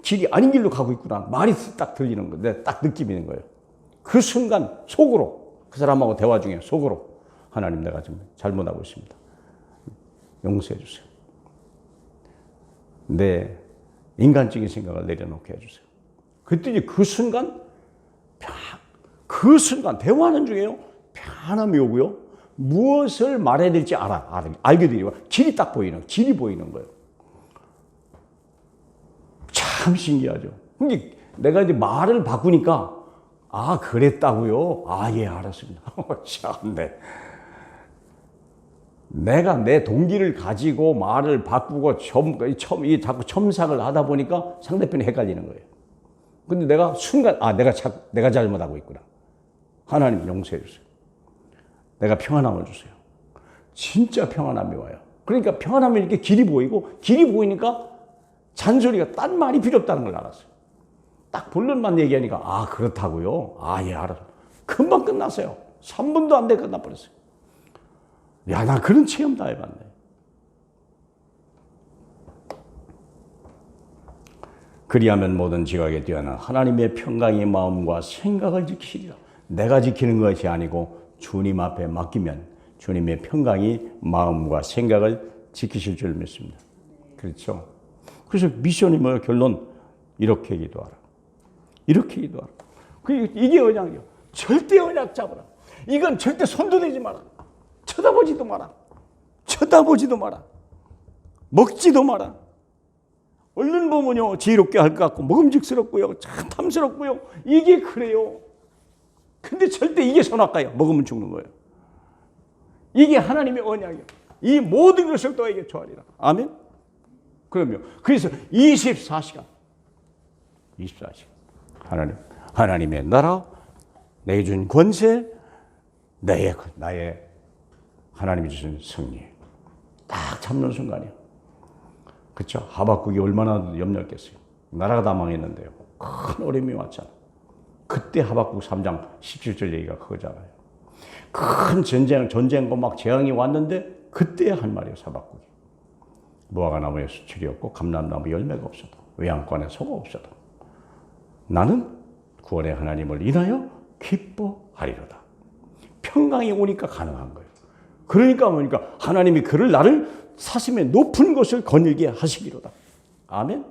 길이 아닌 길로 가고 있구나. 말이 딱 들리는 거예요. 내가 딱 느낌이 있는 거예요. 그 순간 속으로 그 사람하고 대화 중에 속으로 하나님 내가 지금 잘못하고 있습니다. 용서해 주세요. 내 인간적인 생각을 내려놓게 해주세요. 그랬더니 그 순간 대화하는 중에요. 편함이 오고요. 무엇을 말해야 될지 알게 되고 길이 딱 길이 보이는 거예요. 참 신기하죠. 근데 내가 이제 말을 바꾸니까 아, 그랬다고요? 아, 예, 알았습니다. 참네. 내가 내 동기를 가지고 말을 바꾸고 자꾸 첨삭을 하다 보니까 상대편이 헷갈리는 거예요. 근데 내가 순간, 아, 내가 잘못하고 있구나. 하나님 용서해 주세요. 내가 평안함을 주세요. 진짜 평안함이 와요. 그러니까 평안함이 이렇게 길이 보이고, 길이 보이니까 잔소리가 딴 말이 필요 없다는 걸 알았어요. 딱 본론만 얘기하니까, 아, 그렇다고요? 아, 예, 알았어요. 금방 끝났어요. 3분도 안 돼 끝나버렸어요. 야, 나 그런 체험 다 해봤네. 그리하면 모든 지각에 뛰어난 하나님의 평강의 마음과 생각을 지키시리라. 내가 지키는 것이 아니고 주님 앞에 맡기면 주님의 평강이 마음과 생각을 지키실 줄 믿습니다. 그렇죠? 그래서 미션이 뭐예요? 결론, 이렇게 기도하라. 이렇게 기도하라. 이게 언약이요. 절대 언약 잡으라. 이건 절대 손도 대지 마라. 쳐다보지도 마라. 쳐다보지도 마라. 먹지도 마라. 얼른 보면요, 지혜롭게 할 것 같고 먹음직스럽고요, 참 탐스럽고요. 이게 그래요. 근데 절대 이게 선악과예요. 먹으면 죽는 거예요. 이게 하나님의 언약이에요. 이 모든 것을 너에게 조하리라. 아멘? 그럼요. 그래서 24시간 하나님의 나라, 내준 권세, 나의 하나님이 주신 승리. 딱 잡는 순간이에요. 그렇죠? 하박국이 얼마나 염려했겠어요. 나라가 다 망했는데요. 큰 어려움이 왔잖아. 그때 하박국 3장 17절 얘기가 그거잖아요. 큰 전쟁과 막 재앙이 왔는데 그때 한 말이에요, 하박국이. 무화과 나무에 수출이 없고 감람나무 열매가 없어도 외양간에 소가 없어도 나는 구원의 하나님을 인하여 기뻐하리로다. 평강이 오니까 가능한 거예요. 그러니까 뭐니까 하나님이 나를 사심의 높은 것을 거닐게 하시기로다. 아멘.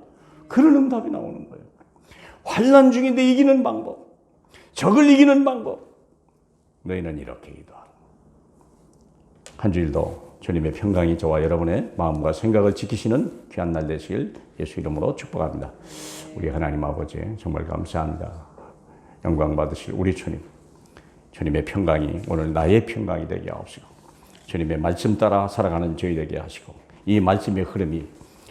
그런 응답이 나오는 거예요. 환난 중인데 이기는 방법, 적을 이기는 방법, 너희는 이렇게 기도하라. 한 주일도 주님의 평강이 저와 여러분의 마음과 생각을 지키시는 귀한 날 되시길 예수 이름으로 축복합니다. 우리 하나님 아버지 정말 감사합니다. 영광 받으실 우리 주님, 주님의 평강이 오늘 나의 평강이 되게 하옵시고 주님의 말씀 따라 살아가는 저희 되게 하시고 이 말씀의 흐름이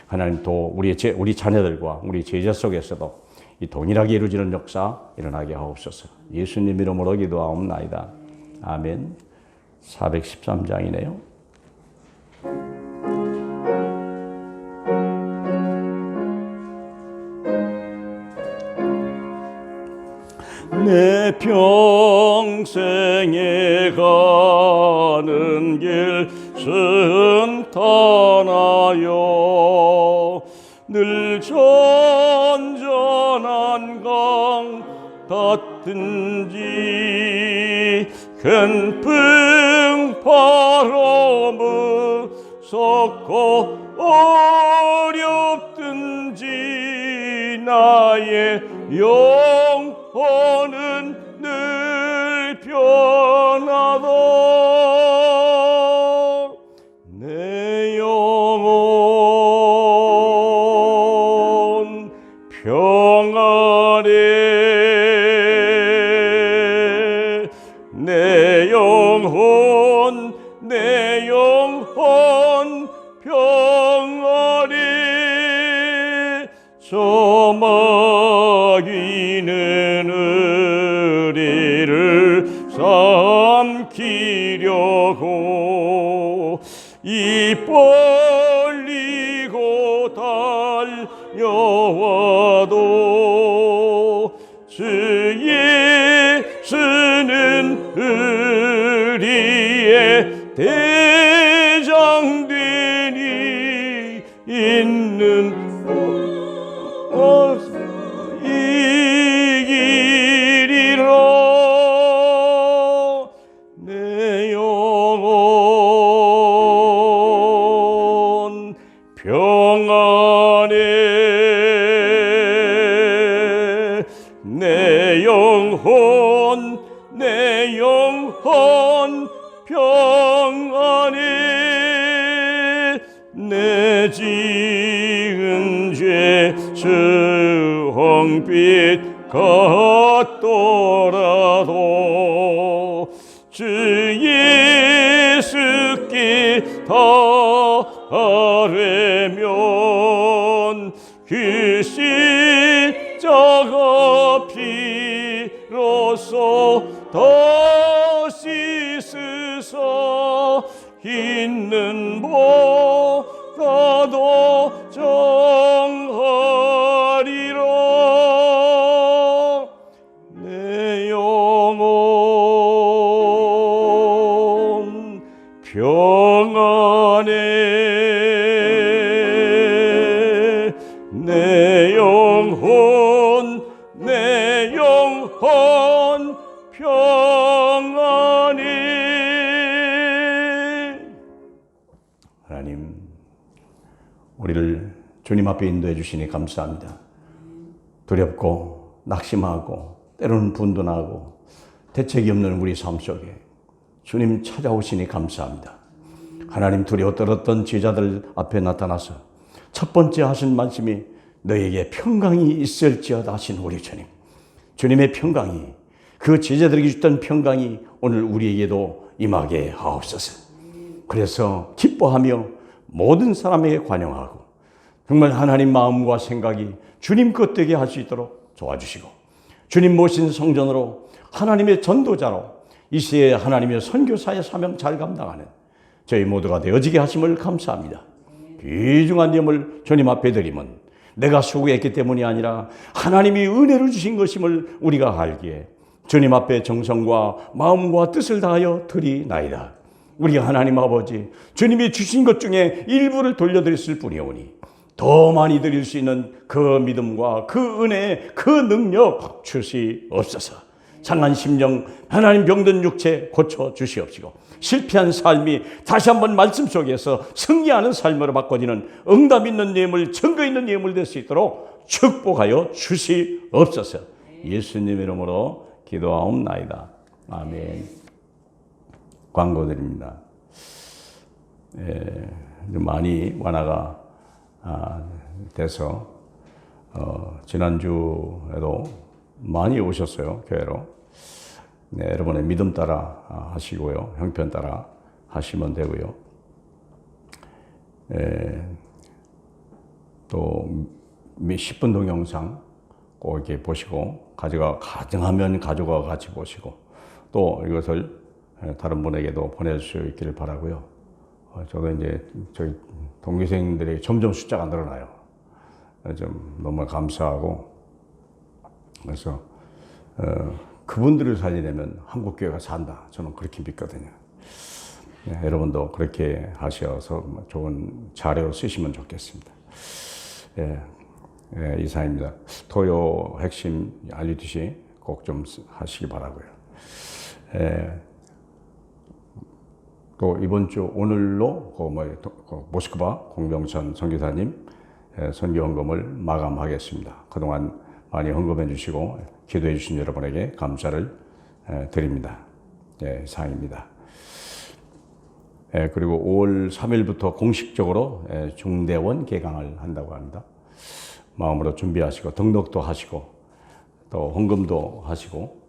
하나님 또 우리 자녀들과 우리 제자 속에서도 이 동일하게 이루어지는 역사 일어나게 하옵소서. 예수님 이름으로 기도하옵나이다. 아멘. 413장이네요. 내 평생에 가는 길 순탄하여 늘 전전한 강 같은지 큰 풍파로 무섭고 어렵든지 나의 영혼은 늘 변하다. 내 영혼 평안해. 내 영혼 평안해. 저 마귀는 우리를 삼키려고 입 벌리고 달려와도 주 예수는 우리의 대장되니 있는 이기리라. 내 영혼 평안해. 내 영혼 평안해. 내 지은 죄 수홍빛 같더라도 주 예수께 따르면 그 십자가 피로써 다시 쓰사 있는 보다도 정하리라. 내 영혼 평안해. 내 영혼 평안해. 하나님, 우리를 주님 앞에 인도해 주시니 감사합니다. 두렵고 낙심하고 때로는 분분하고 대책이 없는 우리 삶 속에 주님 찾아오시니 감사합니다. 하나님, 두려워 떨었던 제자들 앞에 나타나서 첫 번째 하신 말씀이 너에게 평강이 있을지어다 하신 우리 주님. 주님의 평강이, 그 제자들에게 주던 평강이 오늘 우리에게도 임하게 하옵소서. 그래서 기뻐하며 모든 사람에게 관용하고 정말 하나님 마음과 생각이 주님 것 되게 할 수 있도록 도와주시고, 주님 모신 성전으로 하나님의 전도자로 이 시대에 하나님의 선교사의 사명 잘 감당하는 저희 모두가 되어지게 하심을 감사합니다. 귀중한 예물 주님 앞에 드리면 내가 수고했기 때문이 아니라 하나님이 은혜를 주신 것임을 우리가 알기에 주님 앞에 정성과 마음과 뜻을 다하여 드리나이다. 우리가 하나님 아버지 주님이 주신 것 중에 일부를 돌려드렸을 뿐이오니 더 많이 드릴 수 있는 그 믿음과 그 은혜, 그 능력 주시옵소서. 상한 심령, 하나님 병든 육체 고쳐 주시옵시고, 실패한 삶이 다시 한번 말씀 속에서 승리하는 삶으로 바꿔지는 응답 있는 예물, 증거 있는 예물 될 수 있도록 축복하여 주시옵소서. 예수님 이름으로 기도하옵나이다. 아멘. 광고 드립니다. 많이 완화가 돼서 지난주에도 많이 오셨어요, 교회로. 네, 여러분의 믿음 따라 하시고요, 형편 따라 하시면 되고요. 또 10분 동영상 꼭 이렇게 보시고, 가능하면 가족과 같이 보시고, 또 이것을 다른 분에게도 보낼 수 있기를 바라고요. 저도 이제 저희 동기생들이 점점 숫자가 늘어나요. 좀 너무 감사하고, 그래서 그분들을 살리려면 한국교회가 산다, 저는 그렇게 믿거든요. 네, 여러분도 그렇게 하셔서 좋은 자료 쓰시면 좋겠습니다. 이상입니다. 토요 핵심 알리듯이 꼭 좀 하시기 바라고요. 또 이번 주 오늘로 모스크바 공병천 선교사님 선교 헌금을 마감하겠습니다. 그동안 많이 헌금해 주시고 기도해 주신 여러분에게 감사를 드립니다. 이상입니다. 그리고 5월 3일부터 공식적으로 중대원 개강을 한다고 합니다. 마음으로 준비하시고 등록도 하시고 또 헌금도 하시고,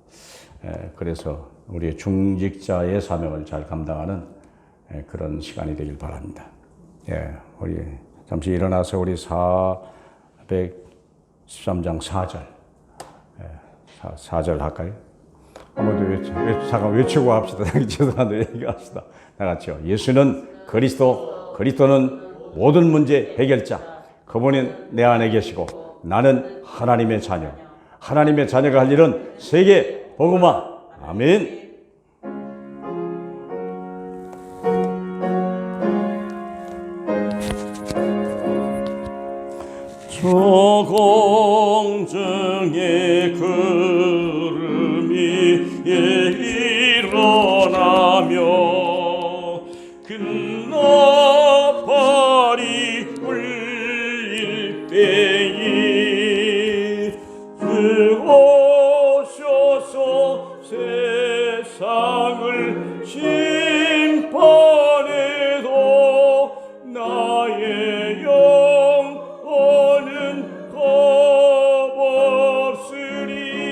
그래서 우리 중직자의 사명을 잘 감당하는 그런 시간이 되길 바랍니다. 우리 잠시 일어나서 우리 413장 4절 4절 할까요? 한번 잠깐 외치고 합시다. 죄송한데 얘기합시다. 다 같이요. 예수는 그리스도는 모든 문제 해결자. 그분이 내 안에 계시고 나는 하나님의 자녀. 하나님의 자녀가 할 일은 세계 복음화. 아멘. 저 공중의 구름이 일어나며 큰 나팔이 울릴 때에 주 오셔서 세상을 심판해도 나의 영혼은 겁없으리.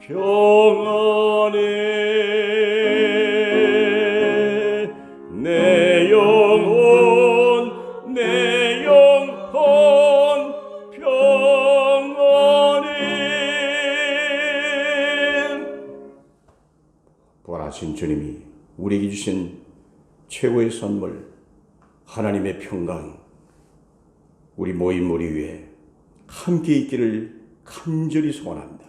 평안해 내 영혼 평안해. 부활하신 주님이 우리에게 주신 최고의 선물 하나님의 평강 우리 모임 우리 위에 함께 있기를 간절히 소원합니다.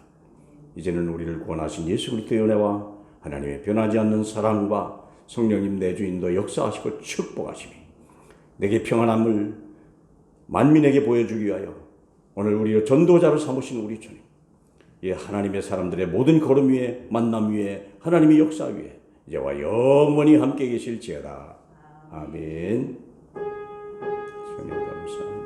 이제는 우리를 구원하신 예수 그리스도의 은혜와 하나님의 변하지 않는 사랑과 성령님 내주인도 역사하시고 축복하시니 내게 평안함을 만민에게 보여주기 위하여 오늘 우리를 전도자로 삼으신 우리 주님, 이 하나님의 사람들의 모든 걸음 위에 만남 위에 하나님의 역사 위에 이제와 영원히 함께 계실지어다. 아멘. 주님 감사합니다.